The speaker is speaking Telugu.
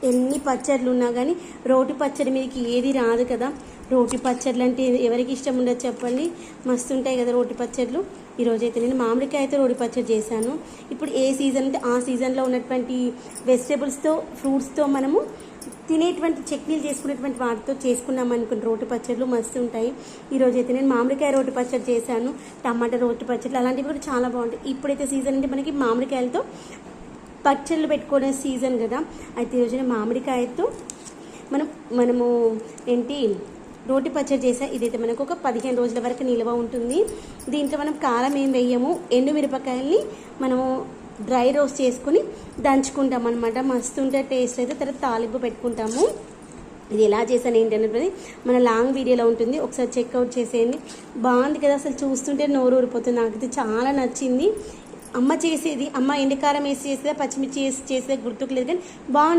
ఎన్ని పచ్చళ్ళు ఉన్నా కానీ రోటి పచ్చడి మీకు ఏది రాదు కదా. రోటి పచ్చళ్ళు అంటే ఎవరికి ఇష్టం ఉండదు చెప్పండి, మస్తు ఉంటాయి కదా రోటి పచ్చళ్ళు. ఈరోజైతే నేను మామిడికాయతో రోటి పచ్చడి చేశాను. ఇప్పుడు ఏ సీజన్ అంటే ఆ సీజన్లో ఉన్నటువంటి వెజిటేబుల్స్తో, ఫ్రూట్స్తో మనము తినేటువంటి చట్నీలు చేసుకునేటువంటి వాటితో చేసుకున్నాం అనుకున్న రోటి పచ్చళ్ళు మస్తు ఉంటాయి. ఈరోజైతే నేను మామిడికాయ రోటి పచ్చడి చేశాను, టమాటా రోటి పచ్చళ్ళు అలాంటివి కూడా చాలా బాగుంటాయి. ఇప్పుడైతే సీజన్ అంటే మనకి మామిడికాయలతో పచ్చళ్ళు పెట్టుకునే సీజన్ కదా. అయితే ఈరోజు మామిడికాయతో మనము ఏంటి రోటి పచ్చడి చేసా. ఇదైతే మనకు ఒక 15 రోజుల వరకు నిల్వ ఉంటుంది. దీంట్లో మనం కారం ఏం వేయము, ఎండుమిరపకాయల్ని మనము డ్రై రోస్ట్ చేసుకుని దంచుకుంటాం అనమాట. మస్తు ఉంటే టేస్ట్ అయితే. తర్వాత తాలింపు పెట్టుకుంటాము. ఇది ఎలా చేశాను ఏంటి అనేది మన లాంగ్ వీడియోలో ఉంటుంది, ఒకసారి చెక్అవుట్ చేసేయండి. బాగుంది కదా, అసలు చూస్తుంటే నోరు ఊరిపోతుంది. నాకైతే చాలా నచ్చింది. అమ్మ చేసేది, అమ్మ ఎండుకారం వేసి చేసేదా పచ్చిమిర్చి వేసి చేసేదా గుర్తుకు లేదు, కానీ బాగుంది.